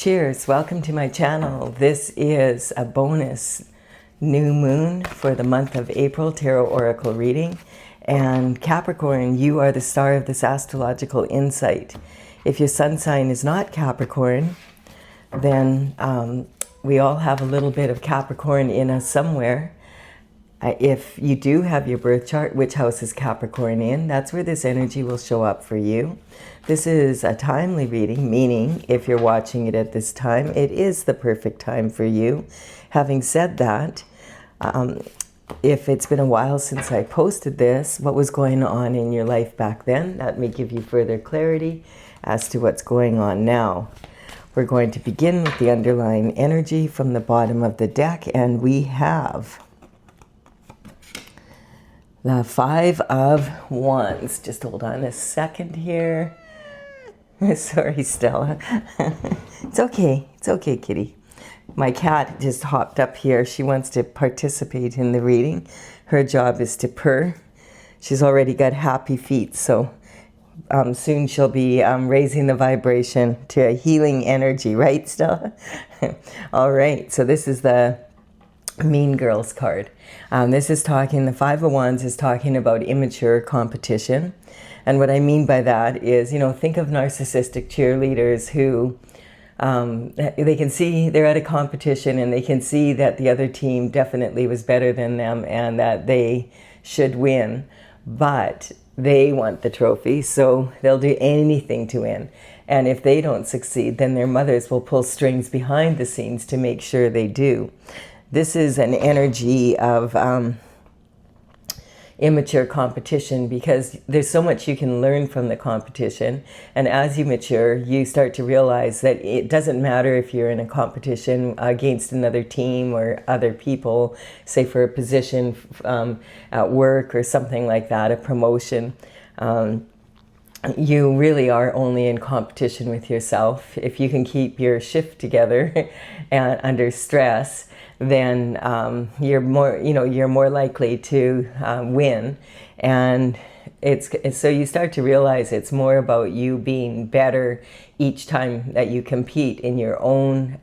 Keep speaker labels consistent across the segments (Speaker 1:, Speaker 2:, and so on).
Speaker 1: Cheers, welcome to my channel. This is a bonus new moon for the month of April tarot oracle reading. And Capricorn, you are the star of this astrological insight. If your sun sign is not Capricorn, then we all have a little bit of Capricorn in us somewhere. If you do have your birth chart, which house is Capricorn in, that's where this energy will show up for you. This is a timely reading, meaning if you're watching it at this time, it is the perfect time for you. Having said that, if it's been a while since I posted this, what was going on in your life back then, that may give you further clarity as to what's going on now. We're going to begin with the underlying energy from the bottom of the deck, and we have the Five of Wands. Just hold on a second here. Sorry, Stella. It's okay. It's okay, kitty. My cat just hopped up here. She wants to participate in the reading. Her job is to purr. She's already got happy feet, so soon she'll be raising the vibration to a healing energy, right, Stella? All right, so this is the Mean Girls card. This is talking, the Five of Wands is talking about immature competition. And what I mean by that is, you know, think of narcissistic cheerleaders who they can see they're at a competition and they can see that the other team definitely was better than them and that they should win, but they want the trophy, so they'll do anything to win. And if they don't succeed, then their mothers will pull strings behind the scenes to make sure they do. This is an energy of immature competition because there's so much you can learn from the competition. And as you mature, you start to realize that it doesn't matter if you're in a competition against another team or other people, say for a position at work or something like that, a promotion. You really are only in competition with yourself. If you can keep your shift together and under stress, then you're more likely to win. And it's so you start to realize it's more about you being better each time that you compete in your own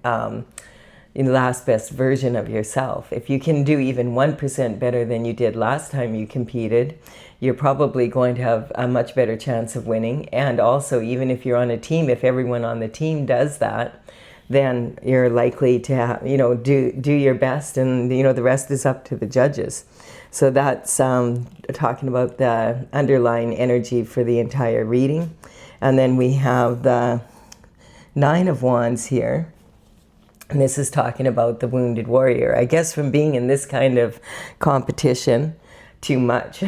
Speaker 1: last best version of yourself. If you can do even 1% better than you did last time you competed, you're probably going to have a much better chance of winning. And also, even if you're on a team, if everyone on the team does that, then you're likely to have, do your best, and the rest is up to the judges. So that's talking about the underlying energy for the entire reading. And then we have the Nine of Wands here. And this is talking about the wounded warrior. I guess from being in this kind of competition too much.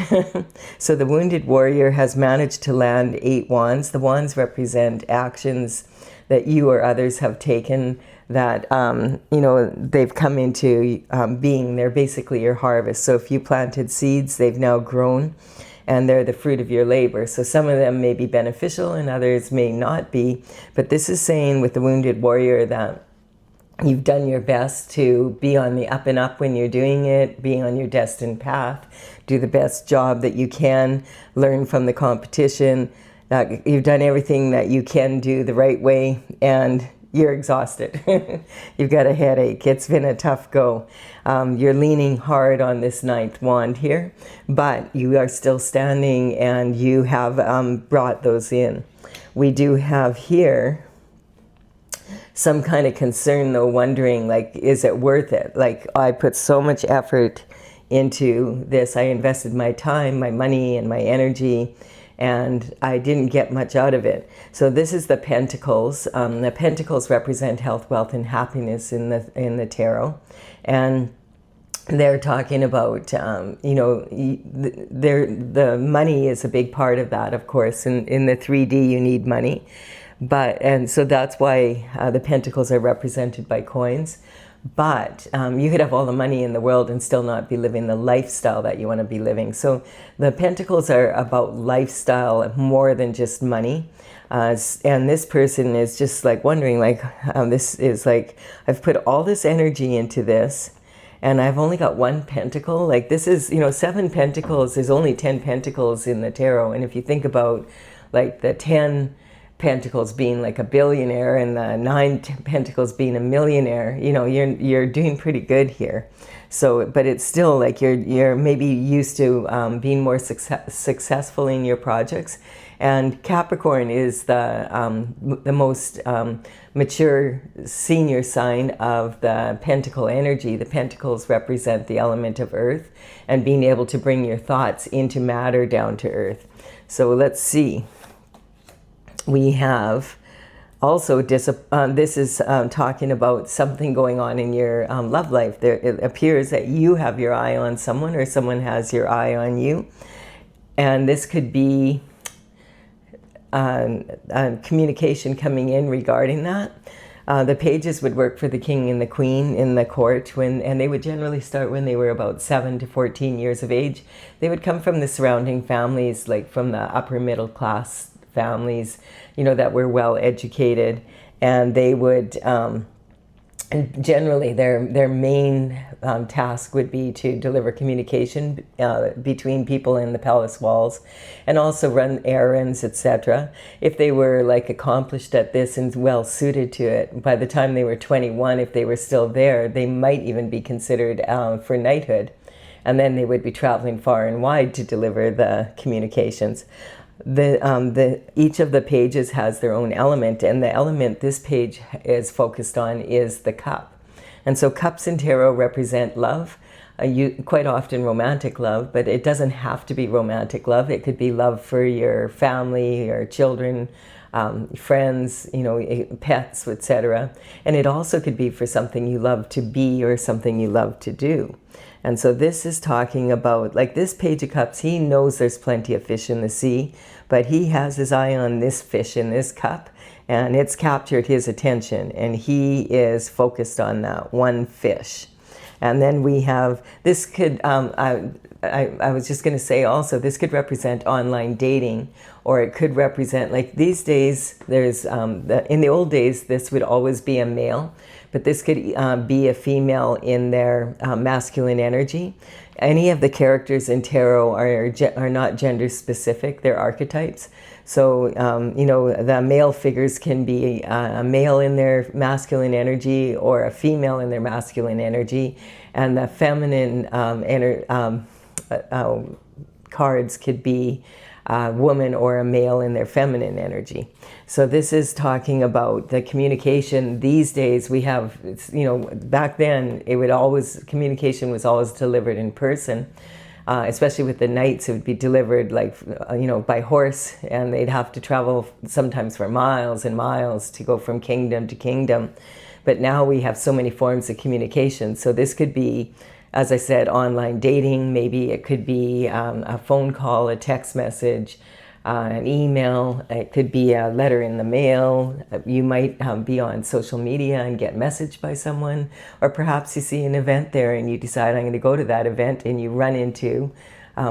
Speaker 1: So the wounded warrior has managed to land 8 wands. The wands represent actions that you or others have taken that, they've come into being. They're basically your harvest. So if you planted seeds, they've now grown and they're the fruit of your labor. So some of them may be beneficial and others may not be. But this is saying with the wounded warrior that you've done your best to be on the up and up when you're doing it, being on your destined path, do the best job that you can, learn from the competition. You've done everything that you can do the right way, and you're exhausted. You've got a headache. It's been a tough go. You're leaning hard on this 9th wand here, but you are still standing and you have brought those in. We do have here some kind of concern, though, wondering, like, is it worth it? Like, I put so much effort into this. I invested my time, my money, and my energy, and I didn't get much out of it. So this is the Pentacles. The Pentacles represent health, wealth, and happiness in the tarot. And they're talking about, the money is a big part of that, of course. In the 3D, you need money. And so that's why the Pentacles are represented by coins. But you could have all the money in the world and still not be living the lifestyle that you want to be living. So the Pentacles are about lifestyle more than just money. And this person is just like wondering, like, this is like, I've put all this energy into this and I've only got 1 pentacle. Like, this is, 7 pentacles, there's only 10 pentacles in the tarot. And if you think about like the 10 Pentacles being like a billionaire and the 9 Pentacles being a millionaire, you know, you're doing pretty good here. So, but it's still like you're maybe used to being more successful in your projects. And Capricorn is the most mature senior sign of the pentacle energy. The pentacles represent the element of earth and being able to bring your thoughts into matter down to earth. So let's see. We have also, this is talking about something going on in your love life. It appears that you have your eye on someone or someone has your eye on you. And this could be communication coming in regarding that. The pages would work for the king and the queen in the court, and they would generally start when they were about 7 to 14 years of age. They would come from the surrounding families, like from the upper middle class families, you know, that were well educated, and they would and generally their main task would be to deliver communication between people in the palace walls, and also run errands, etc. If they were like accomplished at this and well suited to it, by the time they were 21, if they were still there, they might even be considered for knighthood, and then they would be traveling far and wide to deliver the communications. Each of the pages has their own element, and the element this page is focused on is the cup. And so cups in tarot represent love, quite often romantic love, but it doesn't have to be romantic love. It could be love for your family, your children, friends, you know, pets, etc. And it also could be for something you love to be or something you love to do. And so this is talking about, like this Page of Cups, he knows there's plenty of fish in the sea, but he has his eye on this fish in this cup, and it's captured his attention, and he is focused on that one fish. And then we have, this could, I was just going to say also, this could represent online dating, or it could represent, like these days, there's, in the old days, this would always be a male, but this could be a female in their masculine energy. Any of the characters in tarot are not gender specific, they're archetypes. So, you know, the male figures can be a male in their masculine energy or a female in their masculine energy, and the feminine cards could be a woman or a male in their feminine energy. So this is talking about the communication these days. We have, you know, back then communication was always delivered in person, especially with the knights. It would be delivered like, you know, by horse, and they'd have to travel sometimes for miles and miles to go from kingdom to kingdom. But now we have so many forms of communication. So this could be, as I said, online dating. Maybe it could be a phone call, a text message, an email. It could be a letter in the mail. You might be on social media and get messaged by someone, or perhaps you see an event there and you decide, I'm going to go to that event, and you run into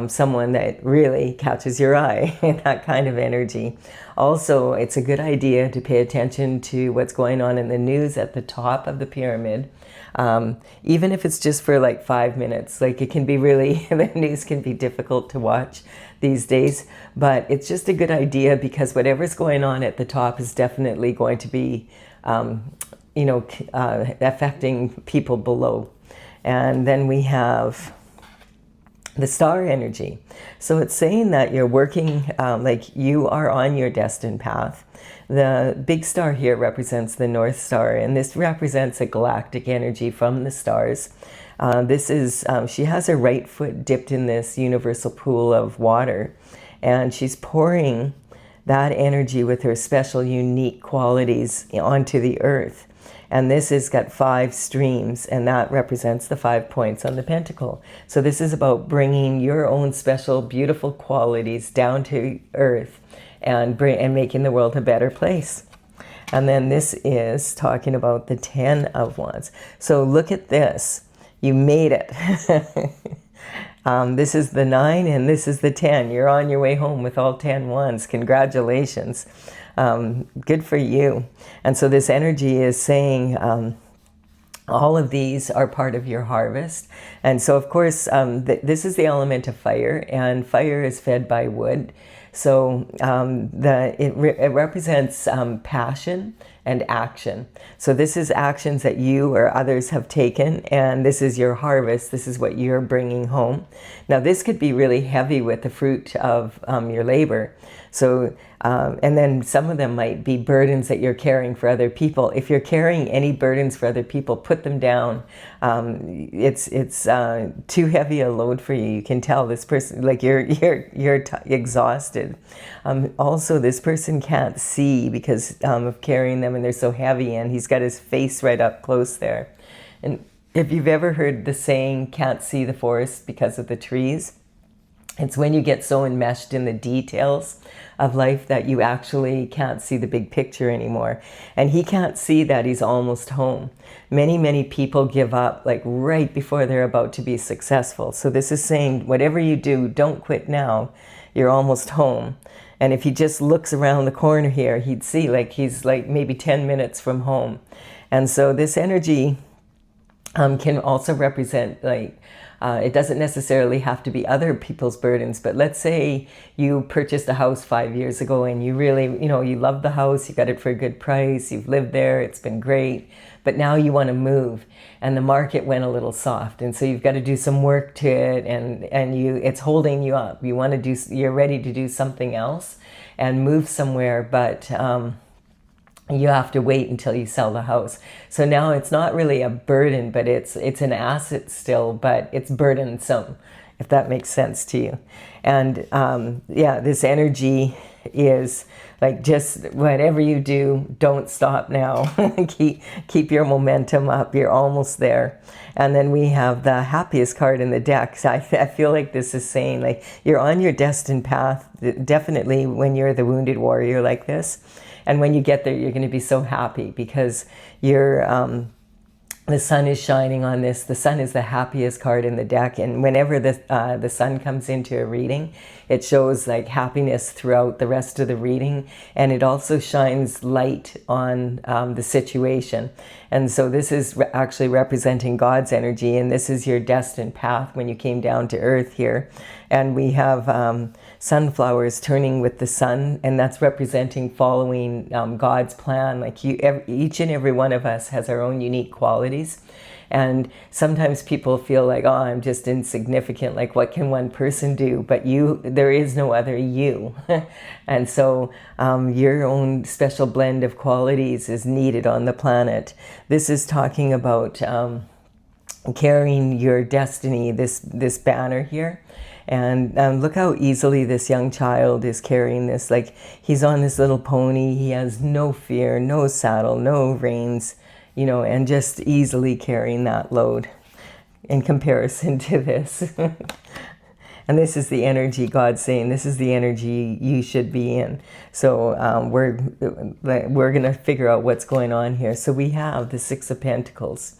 Speaker 1: someone that really catches your eye, that kind of energy. Also, it's a good idea to pay attention to what's going on in the news at the top of the pyramid. Even if it's just for like 5 minutes, like it can be really, the news can be difficult to watch these days, but it's just a good idea, because whatever's going on at the top is definitely going to be, you know, affecting people below. And then we have the star energy. So it's saying that you're working, like you are on your destined path. The big star here represents the North Star, and this represents a galactic energy from the stars. This is, she has her right foot dipped in this universal pool of water, and she's pouring that energy with her special, unique qualities onto the earth. And this has got 5 streams, and that represents the 5 points on the pentacle. So this is about bringing your own special, beautiful qualities down to earth and making the world a better place. And then this is talking about the 10 of Wands. So look at this. You made it. This is the 9 and this is the 10. You're on your way home with all 10 wands. Congratulations. Good for you. And so this energy is saying all of these are part of your harvest. And so, of course, this is the element of fire, and fire is fed by wood. So it represents passion and action. So this is actions that you or others have taken, and this is your harvest. This is what you're bringing home. Now this could be really heavy with the fruit of your labor. So, and then some of them might be burdens that you're carrying for other people. If you're carrying any burdens for other people, put them down. It's too heavy a load for you. You can tell this person, like you're exhausted. Also, this person can't see because of carrying them, and they're so heavy, and he's got his face right up close there. And if you've ever heard the saying, "Can't see the forest because of the trees," it's when you get so enmeshed in the details of life that you actually can't see the big picture anymore. And he can't see that he's almost home. Many people give up like right before they're about to be successful. So this is saying, whatever you do, don't quit now. You're almost home. And if he just looks around the corner here, he'd see like he's like maybe 10 minutes from home. And so this energy can also represent like, it doesn't necessarily have to be other people's burdens, but let's say you purchased a house 5 years ago and you really, you love the house, you got it for a good price, you've lived there, it's been great, but now you want to move and the market went a little soft. And so you've got to do some work to it and it's holding you up. You're ready to do something else and move somewhere, but, you have to wait until you sell the house. So now it's not really a burden, but it's an asset still, but it's burdensome, if that makes sense to you. And yeah, this energy is like, just whatever you do, don't stop now. keep your momentum up. You're almost there. And then we have the happiest card in the deck. So I feel like this is saying like you're on your destined path. Definitely when you're the wounded warrior like this. And when you get there, you're going to be so happy because you're, the sun is shining on this. The sun is the happiest card in the deck. And whenever the sun comes into a reading, it shows like happiness throughout the rest of the reading. And it also shines light on the situation. And so this is actually representing God's energy. And this is your destined path when you came down to earth here. And we have sunflowers turning with the sun, and that's representing following God's plan. Like each and every one of us has our own unique qualities. And sometimes people feel like, oh, I'm just insignificant. Like, what can one person do? But there is no other you. And so your own special blend of qualities is needed on the planet. This is talking about carrying your destiny, this banner here. And look how easily this young child is carrying this. Like, he's on this little pony. He has no fear, no saddle, no reins, and just easily carrying that load in comparison to this. And this is the energy God's saying, this is the energy you should be in. So we're going to figure out what's going on here. So we have the Six of Pentacles.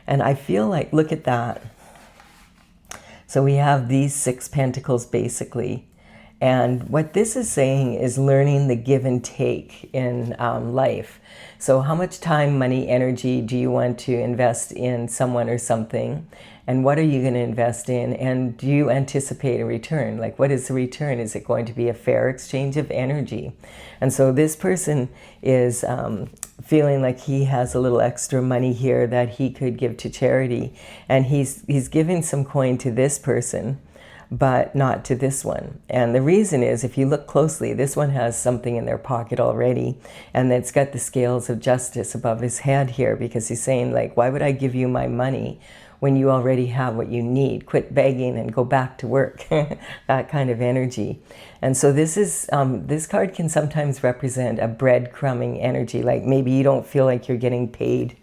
Speaker 1: And I feel like, look at that. So we have these 6 pentacles basically. And what this is saying is learning the give and take in life. So how much time, money, energy do you want to invest in someone or something? And what are you going to invest in? And do you anticipate a return? Like, what is the return? Is it going to be a fair exchange of energy? And so this person is feeling like he has a little extra money here that he could give to charity. And he's giving some coin to this person, but not to this one. And the reason is, if you look closely, this one has something in their pocket already, and it's got the scales of justice above his head here, because he's saying like, why would I give you my money when you already have what you need? Quit begging and go back to work. That kind of energy. And so this is this card can sometimes represent a breadcrumbing energy. Like, maybe you don't feel like you're getting paid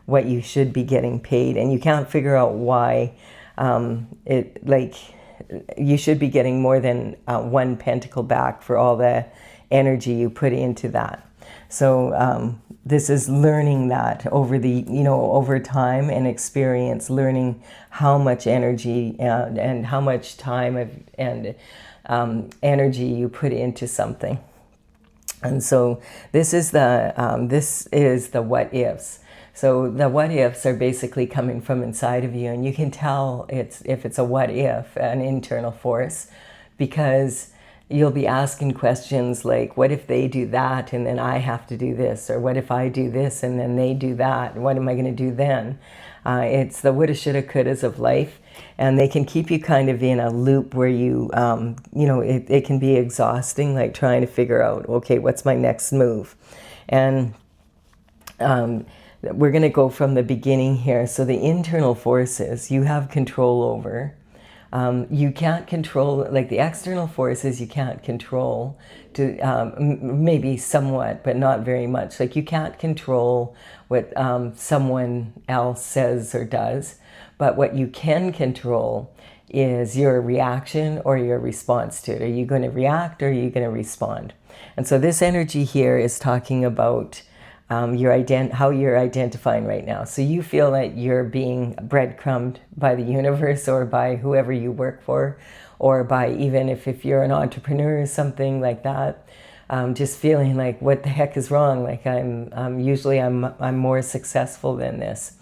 Speaker 1: what you should be getting paid, and you can't figure out why. You should be getting more than 1 pentacle back for all the energy you put into that. So this is learning that over time and experience, learning how much energy and how much time and energy you put into something. And so this is the what ifs. So the what ifs are basically coming from inside of you, and you can tell if it's a what if, an internal force, because you'll be asking questions like, what if they do that and then I have to do this? Or what if I do this and then they do that? What am I going to do then? It's the woulda, shoulda, couldas of life. And they can keep you kind of in a loop where you, it can be exhausting, like trying to figure out, okay, what's my next move? And we're going to go from the beginning here. So the internal forces you have control over. You can't control, like the external forces you can't control, to maybe somewhat, but not very much. Like you can't control what someone else says or does, but what you can control is your reaction or your response to it. Are you going to react or are you going to respond? And so this energy here is talking about how you're identifying right now. So you feel like you're being breadcrumbed by the universe or by whoever you work for, or by even if you're an entrepreneur or something like that, just feeling like, what the heck is wrong? Like I'm more successful than this.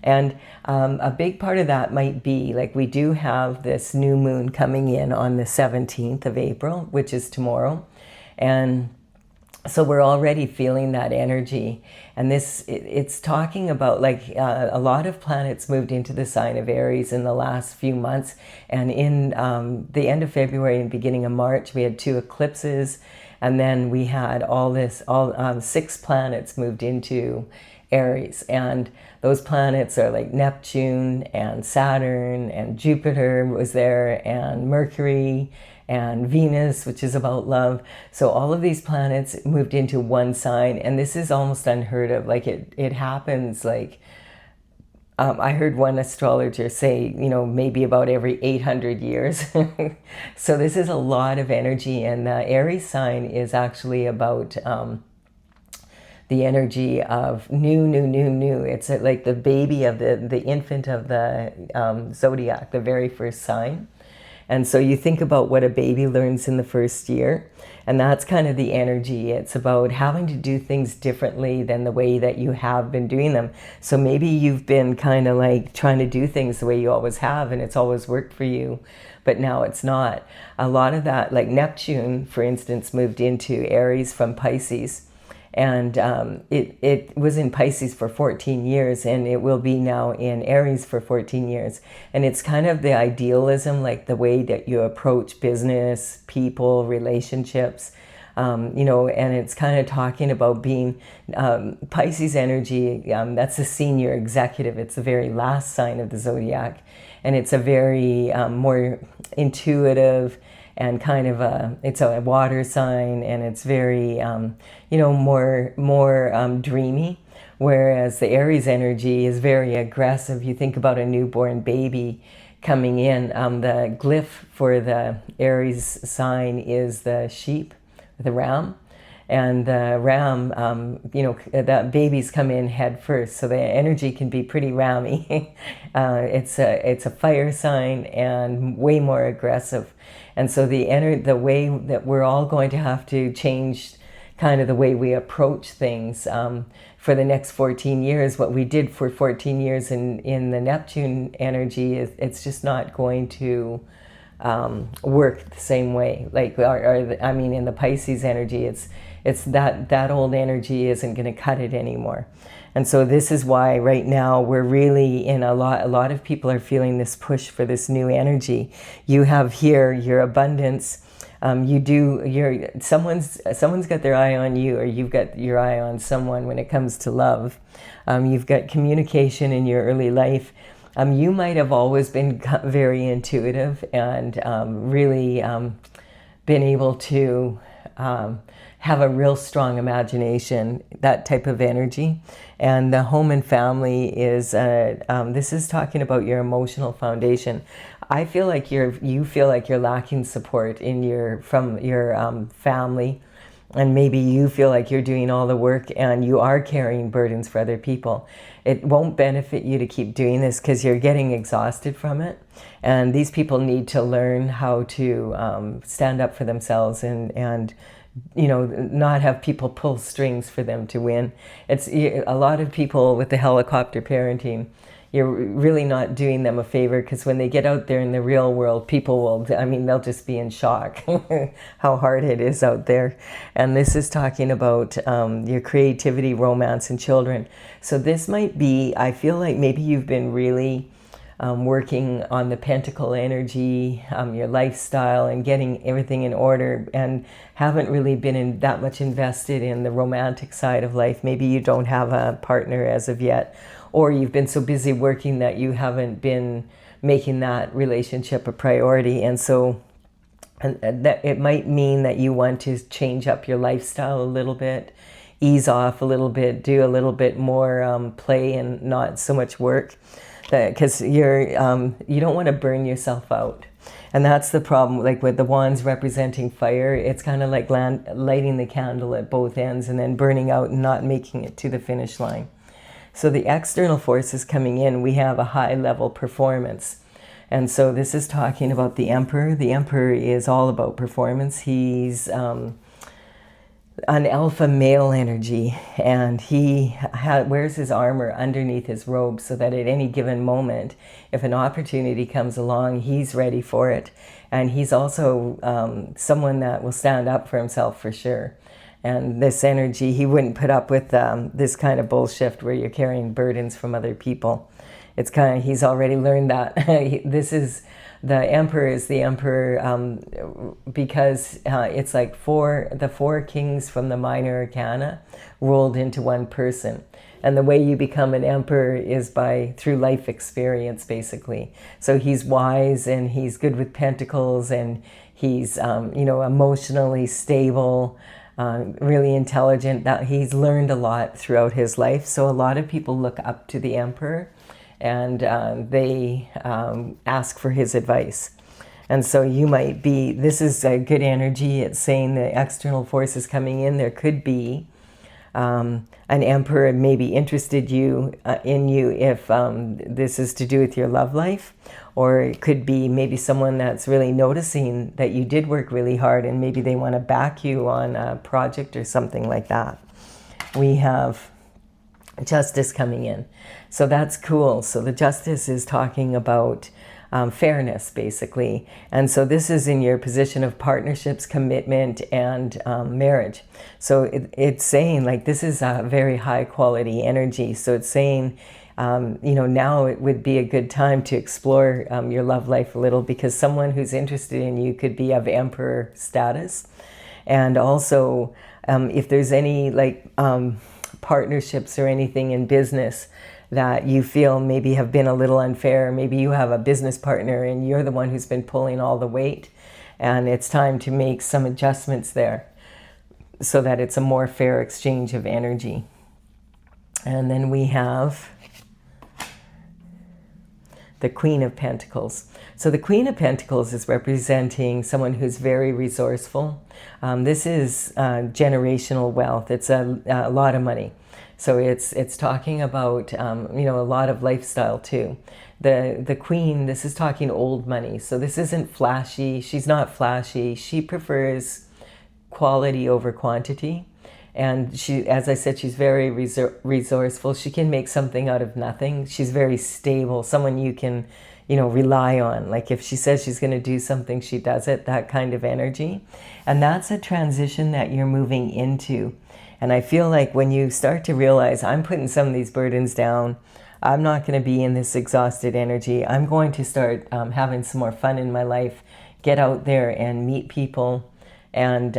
Speaker 1: And a big part of that might be, like, we do have this new moon coming in on the 17th of April, which is tomorrow. And so we're already feeling that energy. And it's talking about, like, a lot of planets moved into the sign of Aries in the last few months. And in the end of February and beginning of March, we had 2 eclipses. And then we had all 6 planets moved into Aries. And those planets are like Neptune and Saturn and Jupiter was there, and Mercury and Venus, which is about love. So all of these planets moved into one sign, and this is almost unheard of. Like it happens, like, I heard one astrologer say, maybe about every 800 years. So this is a lot of energy, and the Aries sign is actually about the energy of new. It's like the baby of the infant of the zodiac, the very first sign. And so you think about what a baby learns in the first year, and that's kind of the energy. It's about having to do things differently than the way that you have been doing them. So maybe you've been kind of like trying to do things the way you always have, and it's always worked for you, but now it's not. A lot of that, like Neptune, for instance, moved into Aries from Pisces. And it was in Pisces for 14 years, and it will be now in Aries for 14 years. And it's kind of the idealism, like the way that you approach business, people, relationships, and it's kind of talking about being Pisces energy. That's the senior executive. It's the very last sign of the zodiac. And it's a very more intuitive, and kind of it's a water sign, and it's very more dreamy, whereas the Aries energy is very aggressive. You think about a newborn baby coming in. The glyph for the Aries sign is the sheep, the ram. And the ram, the babies come in head first, so the energy can be pretty rammy. It's a fire sign and way more aggressive. And so the way that we're all going to have to change kind of the way we approach things for the next 14 years. What we did for 14 years in the Neptune energy, it's just not going to work the same way. Like, in the Pisces energy, it's that old energy isn't going to cut it anymore. And so this is why right now we're really in a lot of people are feeling this push for this new energy. You have here your abundance. Someone's got their eye on you, or you've got your eye on someone when it comes to love. You've got communication in your early life. You might have always been very intuitive and really been able to have a real strong imagination, that type of energy. And the home and family is, this is talking about your emotional foundation. I feel like you feel like you're lacking support from your family, and maybe you feel like you're doing all the work and you are carrying burdens for other people. It won't benefit you to keep doing this because you're getting exhausted from it. And these people need to learn how to stand up for themselves and not have people pull strings for them to win. It's a lot of people with the helicopter parenting. you're really not doing them a favor, because when they get out there in the real world, people will, I mean, they'll just be in shock how hard it is out there. And this is talking about your creativity, romance, and children. So this might be, I feel like maybe you've been really working on the pentacle energy, your lifestyle, and getting everything in order, and haven't really been that much invested in the romantic side of life. Maybe you don't have a partner as of yet, or you've been so busy working that you haven't been making that relationship a priority. And so that it might mean that you want to change up your lifestyle a little bit, ease off a little bit, do a little bit more play and not so much work, because you don't want to burn yourself out. And that's the problem, like with the wands representing fire, it's kind of like lighting the candle at both ends and then burning out and not making it to the finish line. So the external forces coming in, we have a high level performance. And so this is talking about the Emperor. The Emperor is all about performance. He's an alpha male energy, and he wears his armor underneath his robe, so that at any given moment, if an opportunity comes along, he's ready for it. And he's also someone that will stand up for himself for sure. And this energy, he wouldn't put up with this kind of bullshit where you're carrying burdens from other people. It's kind of, he's already learned that. This is, the Emperor is the Emperor because it's like the four kings from the minor arcana rolled into one person. And the way you become an Emperor is through life experience, basically. So he's wise, and he's good with pentacles, and he's emotionally stable, really intelligent. That he's learned a lot throughout his life. So a lot of people look up to the Emperor, and they ask for his advice. And so you might be, this is a good energy. It's saying the external forces coming in. There could be an Emperor maybe interested in you if this is to do with your love life, or it could be maybe someone that's really noticing that you did work really hard, and maybe they want to back you on a project or something like that. We have Justice coming in. So that's cool. So the Justice is talking about fairness, basically. And so this is in your position of partnerships, commitment, and marriage. So it's saying, like, this is a very high quality energy. So it's saying, now it would be a good time to explore your love life a little, because someone who's interested in you could be of Emperor status. And also, if there's any partnerships or anything in business that you feel maybe have been a little unfair, maybe you have a business partner and you're the one who's been pulling all the weight, and it's time to make some adjustments there so that it's a more fair exchange of energy. And then we have the Queen of Pentacles. So the Queen of Pentacles is representing someone who's very resourceful. This is generational wealth. It's a lot of money. So it's talking about a lot of lifestyle too. The Queen, this is talking old money. So this isn't flashy. She's not flashy. She prefers quality over quantity. And she, as I said, she's very resourceful. She can make something out of nothing. She's very stable, someone you can, rely on. Like if she says she's going to do something, she does it, that kind of energy. And that's a transition that you're moving into. And I feel like when you start to realize, I'm putting some of these burdens down, I'm not going to be in this exhausted energy. I'm going to start having some more fun in my life, get out there and meet people. And,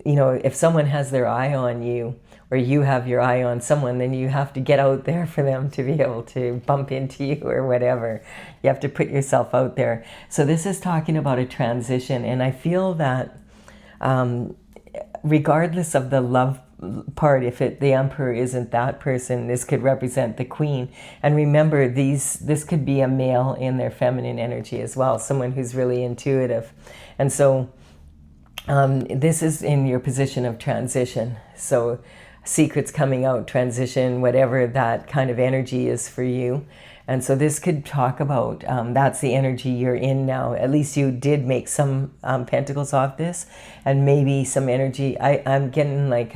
Speaker 1: if someone has their eye on you, or you have your eye on someone, then you have to get out there for them to be able to bump into you or whatever. You have to put yourself out there. So this is talking about a transition. And I feel that regardless of the love part, if the Emperor isn't that person, this could represent the Queen. And remember, this could be a male in their feminine energy as well, someone who's really intuitive. And so this is in your position of transition. So secrets coming out, transition, whatever that kind of energy is for you. And so this could talk about, that's the energy you're in now. At least you did make some pentacles off this, and maybe some energy. I'm getting like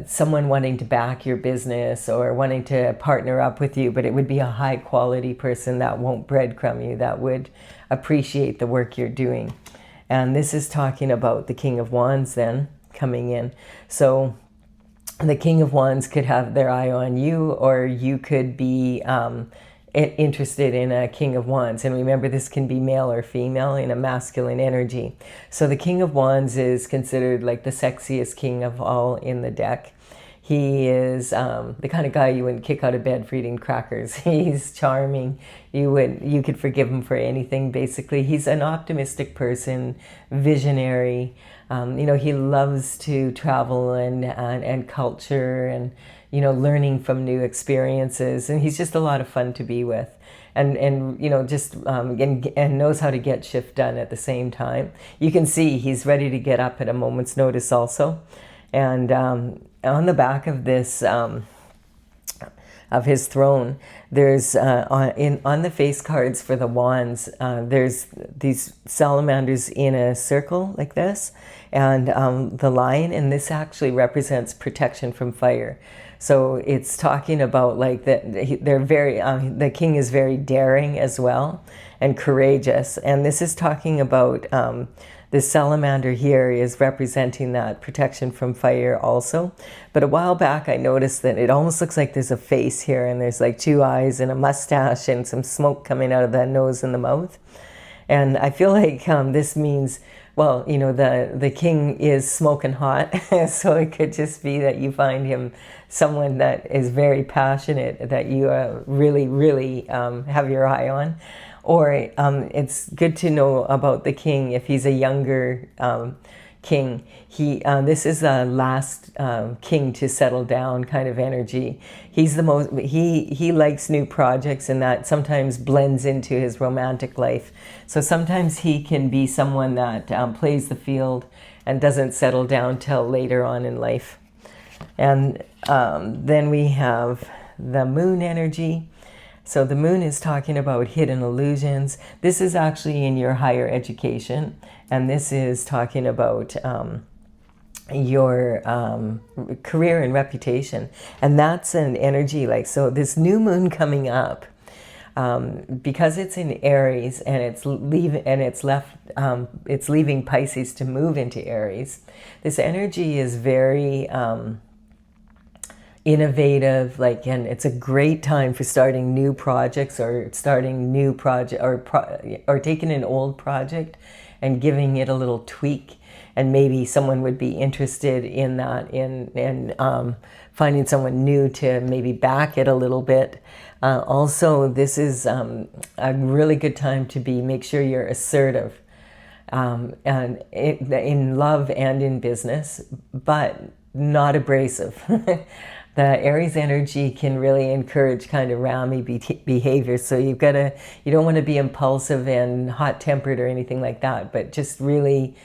Speaker 1: someone wanting to back your business or wanting to partner up with you, but it would be a high quality person that won't breadcrumb you, that would appreciate the work you're doing. And this is talking about the King of Wands then coming in. So the King of Wands could have their eye on you, or you could be interested in a King of Wands. And remember, this can be male or female in a masculine energy. So the King of Wands is considered like the sexiest king of all in the deck. He is the kind of guy you wouldn't kick out of bed for eating crackers. He's charming. You could forgive him for anything, basically. He's an optimistic person, visionary. He loves to travel and culture and, learning from new experiences. And he's just a lot of fun to be with. And knows how to get shift done at the same time. You can see he's ready to get up at a moment's notice also. And on the back of this, of his throne, there's on the face cards for the wands, there's these salamanders in a circle like this, and the lion, and this actually represents protection from fire. So it's talking about like that they're very the king is very daring as well and courageous, and this is talking about this salamander here is representing that protection from fire also. But a while back I noticed that it almost looks like there's a face here, and there's like two eyes and a mustache and some smoke coming out of the nose and the mouth. And I feel like this means, well, the king is smoking hot. So it could just be that you find him someone that is very passionate, that you really, really have your eye on. Or it's good to know about the king if he's a younger king. This is the last king to settle down kind of energy. He's the most. He likes new projects, and that sometimes blends into his romantic life. So sometimes he can be someone that plays the field and doesn't settle down till later on in life. And then we have the moon energy. So the moon is talking about hidden illusions. This is actually in your higher education, and this is talking about your career and reputation. And that's an energy like, so this new moon coming up, because it's in Aries and it's leaving Pisces to move into Aries. This energy is very innovative, and it's a great time for starting new projects, or starting new project, or taking an old project and giving it a little tweak. And maybe someone would be interested in that, in finding someone new to maybe back it a little bit. Also, this is a really good time to make sure you're assertive, and in love and in business, but not abrasive. The Aries energy can really encourage kind of rowdy behavior. So you don't want to be impulsive and hot-tempered or anything like that, but just really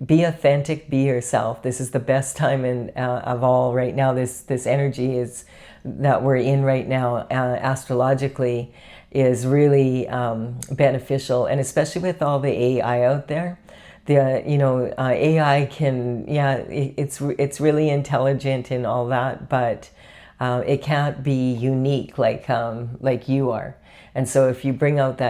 Speaker 1: be authentic, be yourself. This is the best time of all right now. This energy is that we're in right now, astrologically, is really beneficial, and especially with all the AI out there. AI can, it's really intelligent and all that, but it can't be unique like you are. And so if you bring out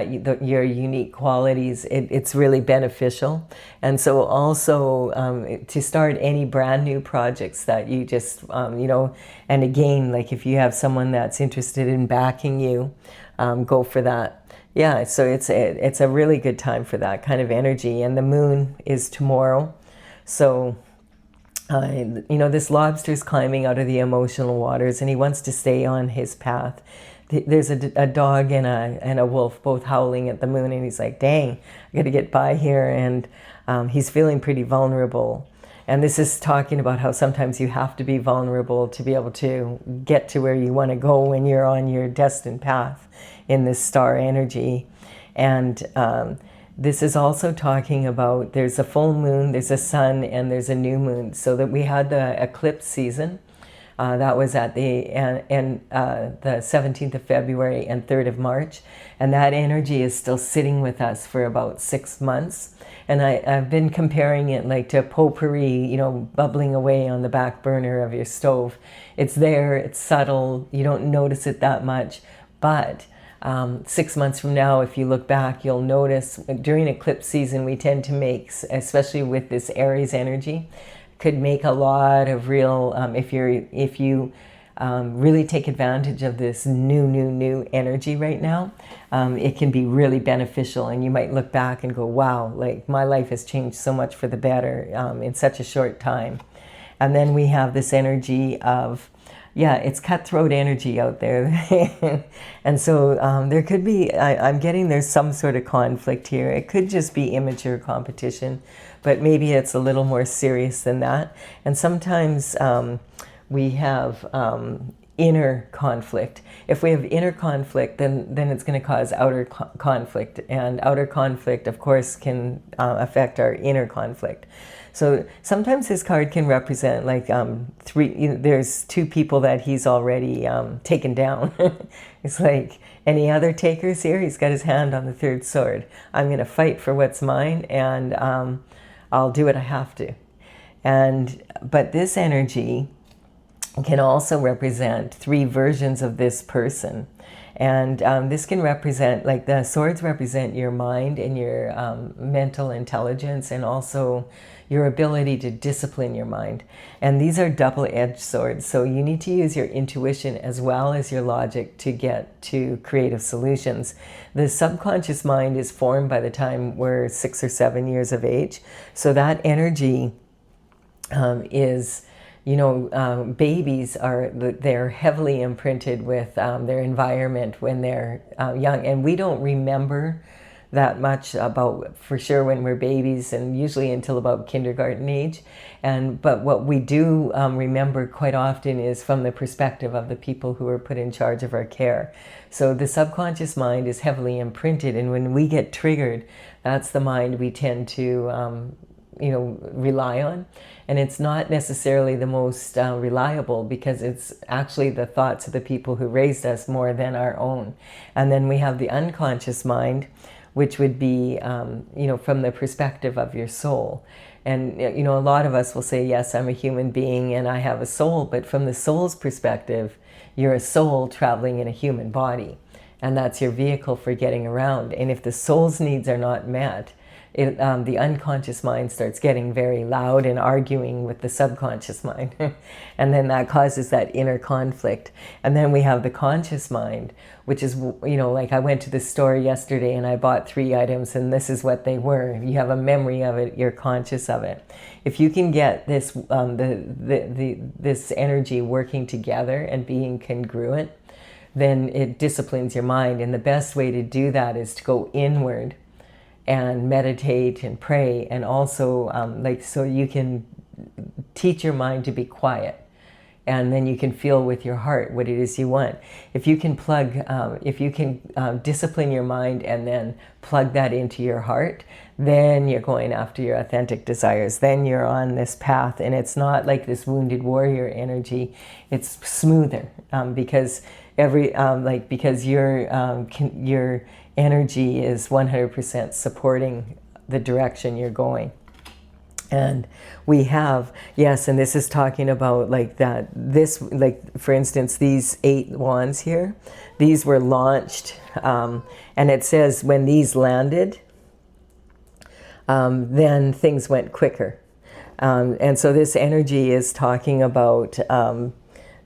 Speaker 1: your unique qualities, it's really beneficial. And so also to start any brand new projects that you just, and again, like if you have someone that's interested in backing you, go for that. Yeah, so it's a really good time for that kind of energy. And the moon is tomorrow. So, this lobster's climbing out of the emotional waters, and he wants to stay on his path. There's a dog and a wolf both howling at the moon, and he's like, dang, I got to get by here. And he's feeling pretty vulnerable. And this is talking about how sometimes you have to be vulnerable to be able to get to where you want to go when you're on your destined path in this star energy. And this is also talking about, there's a full moon, there's a sun, and there's a new moon. So that we had the eclipse season That was at the the 17th of February and 3rd of March. And that energy is still sitting with us for about 6 months. And I've been comparing it like to potpourri, you know, bubbling away on the back burner of your stove. It's there, it's subtle, you don't notice it that much. But 6 months from now, if you look back, you'll notice during eclipse season, we tend to make, especially with this Aries energy, could make a lot of real, if you really take advantage of this new energy right now, it can be really beneficial. And you might look back and go, wow, like my life has changed so much for the better in such a short time. And then we have this energy of, yeah, it's cutthroat energy out there. And so there could be, I'm getting there's some sort of conflict here. It could just be immature competition, but maybe it's a little more serious than that. And sometimes we have inner conflict. If we have inner conflict, then it's going to cause outer conflict. And outer conflict, of course, can affect our inner conflict. So sometimes this card can represent like there's two people that he's already taken down. It's like, any other takers here? He's got his hand on the third sword. I'm going to fight for what's mine, and I'll do what I have to. But this energy can also represent three versions of this person. And this can represent, like the swords represent your mind and your mental intelligence, and also your ability to discipline your mind. And these are double-edged swords, so you need to use your intuition as well as your logic to get to creative solutions. The subconscious mind is formed by the time we're 6 or 7 years of age, so that energy is, you know, babies they're heavily imprinted with their environment when they're young, and we don't remember that much about, for sure, when we're babies, and usually until about kindergarten age. But what we do remember quite often is from the perspective of the people who are put in charge of our care. So the subconscious mind is heavily imprinted, and when we get triggered, that's the mind we tend to rely on. And it's not necessarily the most reliable, because it's actually the thoughts of the people who raised us more than our own. And then we have the unconscious mind, which would be, from the perspective of your soul. And, a lot of us will say, yes, I'm a human being and I have a soul, but from the soul's perspective, you're a soul traveling in a human body. And that's your vehicle for getting around. And if the soul's needs are not met, the unconscious mind starts getting very loud and arguing with the subconscious mind. And then that causes that inner conflict. And then we have the conscious mind, which is, like I went to the store yesterday and I bought 3 items and this is what they were. You have a memory of it, you're conscious of it. If you can get this, this energy working together and being congruent, then it disciplines your mind. And the best way to do that is to go inward and meditate and pray, and also so you can teach your mind to be quiet, and then you can feel with your heart what it is you want. If you can discipline your mind and then plug that into your heart, then you're going after your authentic desires. Then you're on this path, and it's not like this wounded warrior energy. It's smoother because because your energy is 100% supporting the direction you're going. And we have, yes, and this is talking about for instance, these 8 wands here, these were launched, and it says when these landed, then things went quicker. And so this energy is talking about,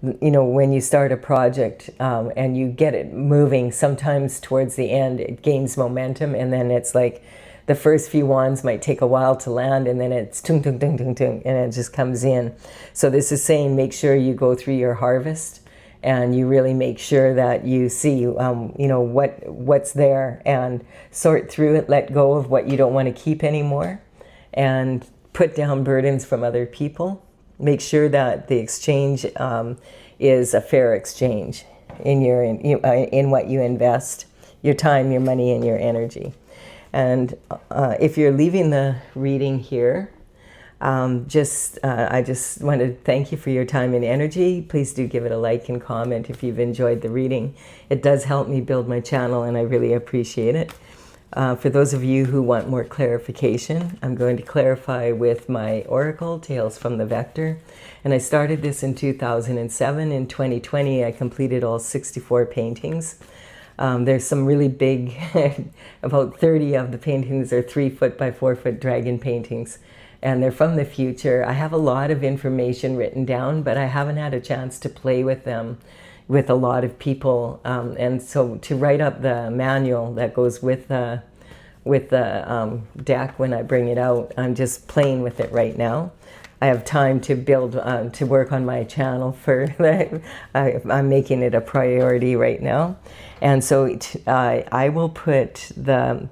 Speaker 1: when you start a project and you get it moving, sometimes towards the end it gains momentum, and then it's like the first few wands might take a while to land, and then it's tung, tung, tung, tung, tung, and it just comes in. So this is saying make sure you go through your harvest and you really make sure that you see, what's there, and sort through it, let go of what you don't want to keep anymore, and put down burdens from other people. Make sure that the exchange is a fair exchange in what you invest, your time, your money, and your energy. And if you're leaving the reading here, I just want to thank you for your time and energy. Please do give it a like and comment if you've enjoyed the reading. It does help me build my channel, and I really appreciate it. For those of you who want more clarification, I'm going to clarify with my oracle, Tales from the Vector. And I started this in 2007. In 2020, I completed all 64 paintings. There's some really big, about 30 of the paintings are 3-foot by 4-foot dragon paintings. And they're from the future. I have a lot of information written down, but I haven't had a chance to play with them with a lot of people. And so to write up the manual that goes with the deck when I bring it out, I'm just playing with it right now. I have time to build, to work on my channel for that. I'm making it a priority right now. And so I will put the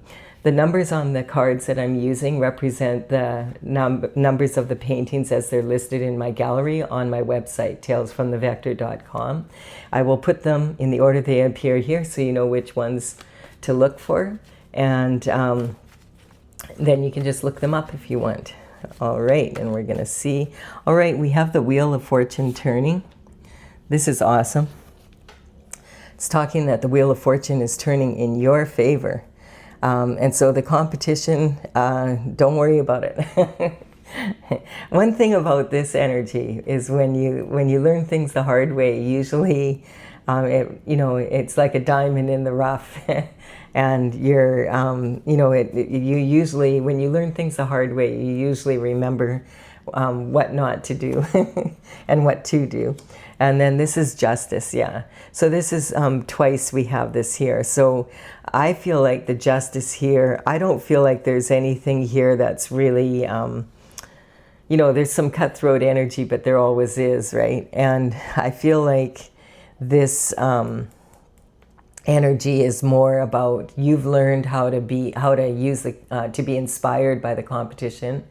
Speaker 1: numbers on the cards that I'm using represent the numbers of the paintings as they're listed in my gallery on my website, talesfromthevector.com. I will put them in the order they appear here so you know which ones to look for. And then you can just look them up if you want. All right, and we're going to see. All right, we have the Wheel of Fortune turning. This is awesome. It's talking that the Wheel of Fortune is turning in your favor. And so the competition, don't worry about it. One thing about this energy is when you learn things the hard way, usually, it's like a diamond in the rough. And you're, you usually, when you learn things the hard way, you usually remember what not to do and what to do. And then this is justice, yeah. So this is twice we have this here. So I feel like the justice here, I don't feel like there's anything here that's really, there's some cutthroat energy, but there always is, right? And I feel like this energy is more about you've learned how to use to be inspired by the competition,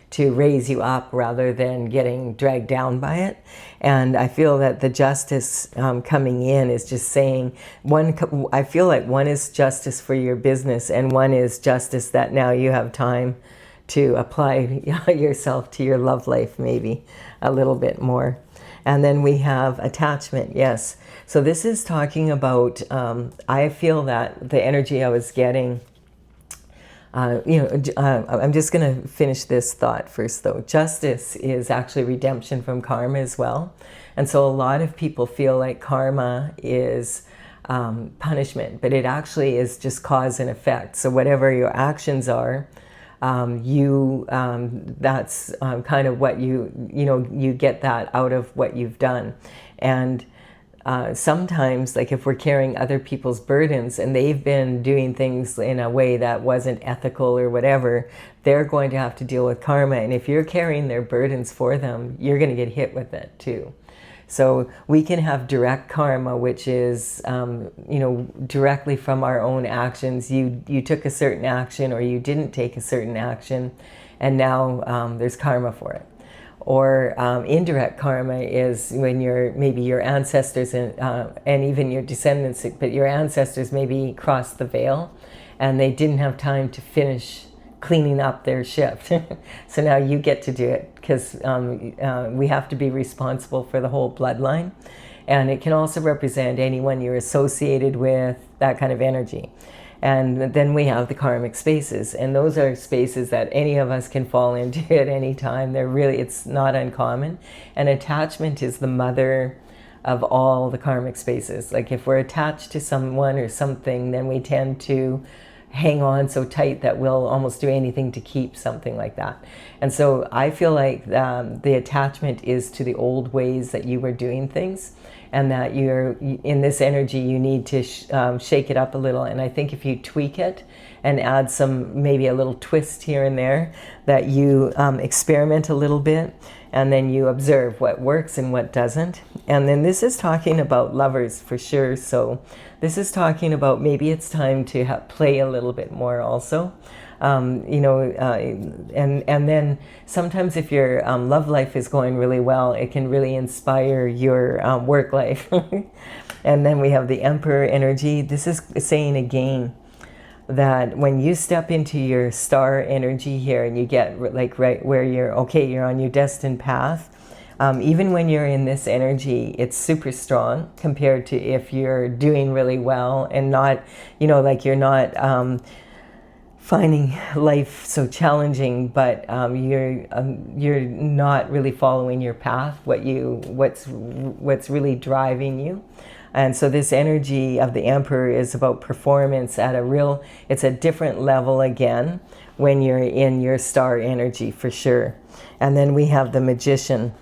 Speaker 1: to raise you up rather than getting dragged down by it. And I feel that the justice coming in is just saying, I feel like one is justice for your business and one is justice that now you have time to apply yourself to your love life maybe a little bit more. And then we have attachment, yes. So this is talking about, I feel that the energy I was getting, I'm just going to finish this thought first, though. Justice is actually redemption from karma as well. And so a lot of people feel like karma is punishment, but it actually is just cause and effect. So whatever your actions are, that's kind of what you get that out of what you've done. And sometimes, like if we're carrying other people's burdens and they've been doing things in a way that wasn't ethical or whatever, they're going to have to deal with karma. And if you're carrying their burdens for them, you're going to get hit with it too. So we can have direct karma, which is, directly from our own actions. You took a certain action or you didn't take a certain action, and now there's karma for it. Or indirect karma is when maybe your ancestors and even your descendants, but your ancestors maybe crossed the veil and they didn't have time to finish cleaning up their shift. So now you get to do it because we have to be responsible for the whole bloodline. And it can also represent anyone you're associated with, that kind of energy. And then we have the karmic spaces, and those are spaces that any of us can fall into at any time. It's not uncommon. And attachment is the mother of all the karmic spaces. Like if we're attached to someone or something, then we tend to hang on so tight that we'll almost do anything to keep something like that. And so I feel like the attachment is to the old ways that you were doing things, and that you're in this energy, you need to shake it up a little. And I think if you tweak it and add maybe a little twist here and there, that you experiment a little bit, and then you observe what works and what doesn't. And then this is talking about lovers for sure. So this is talking about maybe it's time to play a little bit more also. And then sometimes if your love life is going really well, it can really inspire your work life. And then we have the Emperor energy. This is saying again, that when you step into your star energy here and you get like right where you're okay, you're on your destined path. Even when you're in this energy, it's super strong compared to if you're doing really well and not, you know, like you're not finding life so challenging, but you're not really following your path, what's really driving you. And so this energy of the Emperor is about performance at it's a different level again when you're in your star energy for sure. And then we have the Magician.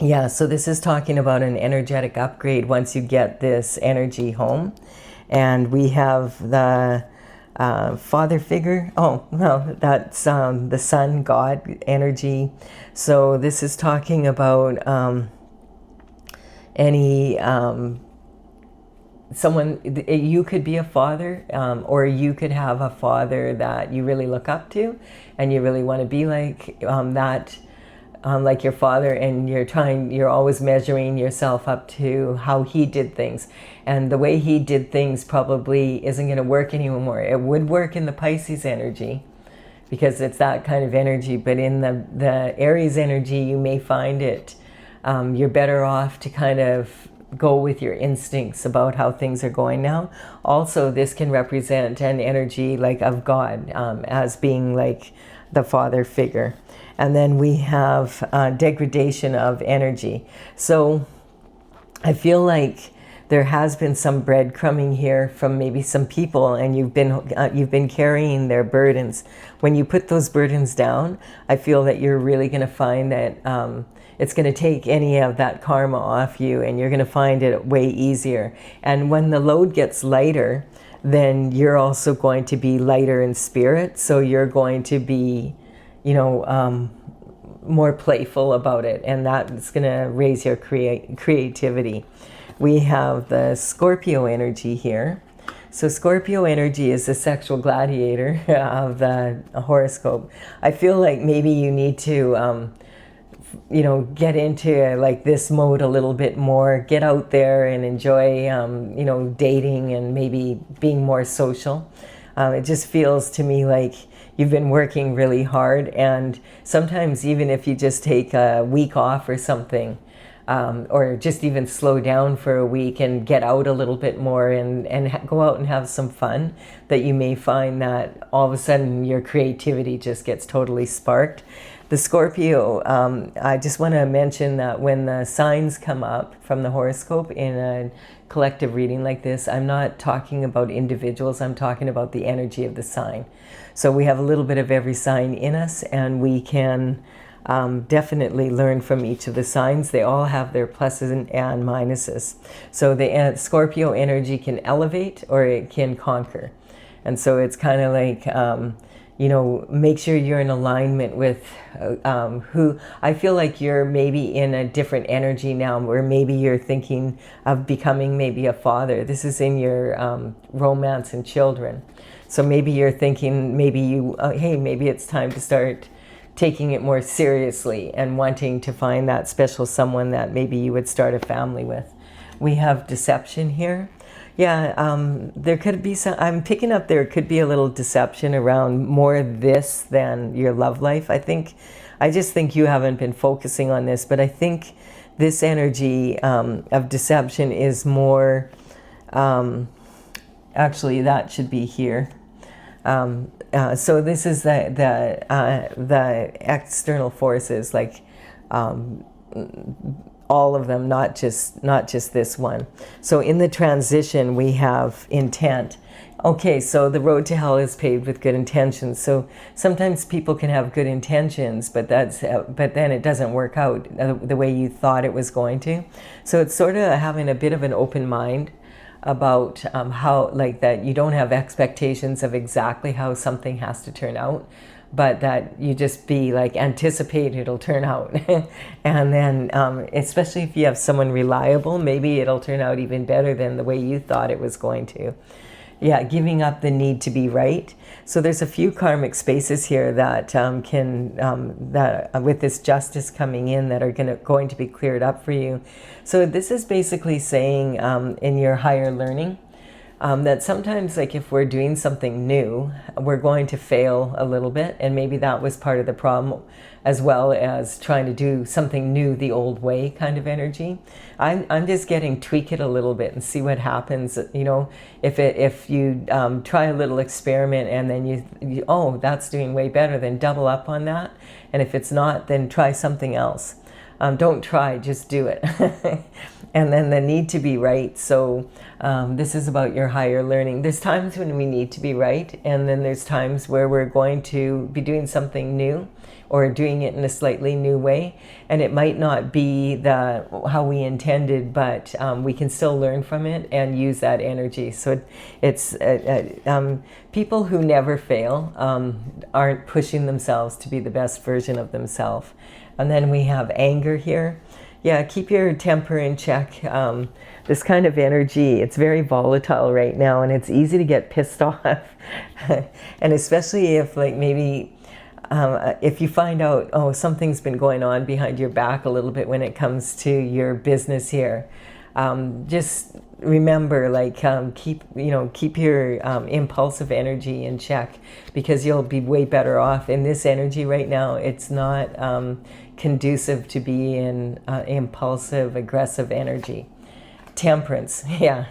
Speaker 1: Yeah, so this is talking about an energetic upgrade once you get this energy home. And we have the father figure. Oh, no, that's the sun, God energy. So this is talking about any someone, you could be a father, or you could have a father that you really look up to and you really want to be like that, like your father, and you're always measuring yourself up to how he did things, and the way he did things probably isn't going to work anymore. It would work in the Pisces energy because it's that kind of energy, but in the Aries energy, you may find it, you're better off to kind of go with your instincts about how things are going now. Also, this can represent an energy like of God, as being like the father figure. And then we have degradation of energy. So I feel like there has been some breadcrumbing here from maybe some people, and you've been carrying their burdens. When you put those burdens down, I feel that you're really going to find that it's going to take any of that karma off you, and you're going to find it way easier. And when the load gets lighter, then you're also going to be lighter in spirit. So you're going to be, you know, more playful about it, and that's going to raise your creativity. We have the Scorpio energy here. So Scorpio energy is the sexual gladiator of the horoscope. I feel like maybe you need to you know, get into like this mode a little bit more, get out there and enjoy, you know, dating and maybe being more social. It just feels to me like you've been working really hard, and sometimes even if you just take a week off or something, or just even slow down for a week and get out a little bit more and go out and have some fun, that you may find that all of a sudden your creativity just gets totally sparked. The Scorpio, I just want to mention that when the signs come up from the horoscope in a collective reading like this, I'm not talking about individuals, I'm talking about the energy of the sign. So we have a little bit of every sign in us, and we can definitely learn from each of the signs. They all have their pluses and minuses. So the Scorpio energy can elevate or it can conquer. And so it's kind of like, you know, make sure you're in alignment with who. I feel like you're maybe in a different energy now, where maybe you're thinking of becoming maybe a father. This is in your romance and children. So maybe you're thinking, maybe hey, maybe it's time to start taking it more seriously and wanting to find that special someone that maybe you would start a family with. We have deception here. Yeah, there could be some, I'm picking up there could be a little deception around more this than your love life. I just think you haven't been focusing on this, but I think this energy of deception is more, actually that should be here. So this is the external forces, like all of them, not just this one. So in the transition we have intent. Okay, so the road to hell is paved with good intentions. So sometimes people can have good intentions, but then it doesn't work out the way you thought it was going to. So it's sort of having a bit of an open mind about how, like, that you don't have expectations of exactly how something has to turn out, but that you just be like, anticipate it'll turn out. And then especially if you have someone reliable, maybe it'll turn out even better than the way you thought it was going to. Yeah, giving up the need to be right. So there's a few karmic spaces here that that with this justice coming in, that are going to be cleared up for you. So this is basically saying in your higher learning, that sometimes, like, if we're doing something new, we're going to fail a little bit, and maybe that was part of the problem, as well as trying to do something new the old way kind of energy. I'm just getting tweak it a little bit and see what happens. You know, if you try a little experiment and then you oh, that's doing way better, then double up on that. And if it's not, then try something else. Don't try, just do it. And then the need to be right. So this is about your higher learning. There's times when we need to be right, and then there's times where we're going to be doing something new or doing it in a slightly new way. And it might not be how we intended, but we can still learn from it and use that energy. So it's people who never fail aren't pushing themselves to be the best version of themselves. And then we have anger here. Yeah, keep your temper in check. This kind of energy, it's very volatile right now, and it's easy to get pissed off. And especially if, like, maybe if you find out, oh, something's been going on behind your back a little bit when it comes to your business here. Just remember, like, keep your impulsive energy in check, because you'll be way better off in this energy right now. It's not conducive to be in impulsive, aggressive energy. Temperance, yeah.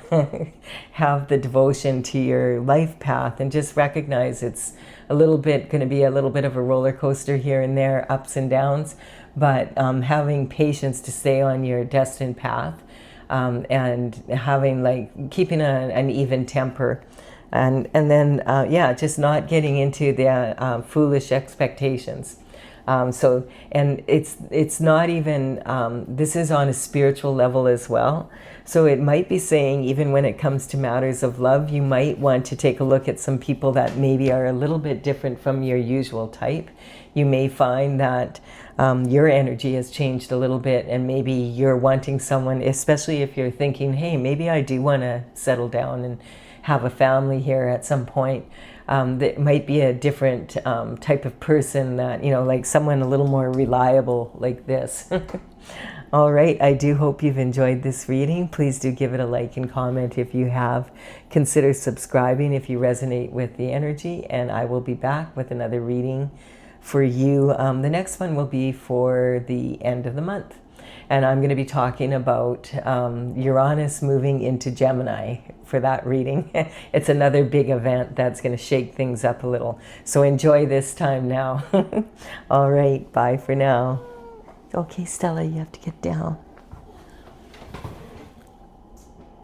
Speaker 1: Have the devotion to your life path, and just recognize it's a little bit going to be a little bit of a roller coaster here and there, ups and downs, but having patience to stay on your destined path. And having, like, keeping an even temper, and then yeah, just not getting into the foolish expectations. So, and it's not even, this is on a spiritual level as well. So it might be saying, even when it comes to matters of love, you might want to take a look at some people that maybe are a little bit different from your usual type. You may find that your energy has changed a little bit, and maybe you're wanting someone, especially if you're thinking, hey, maybe I do want to settle down and have a family here at some point. That might be a different type of person, that, you know, like someone a little more reliable like this. All right, I do hope you've enjoyed this reading. Please do give it a like and comment if you have. Consider subscribing if you resonate with the energy, and I will be back with another reading for you. The next one will be for the end of the month. And I'm going to be talking about Uranus moving into Gemini for that reading. It's another big event that's going to shake things up a little. So enjoy this time now. All right, bye for now. Okay, Stella, you have to get down.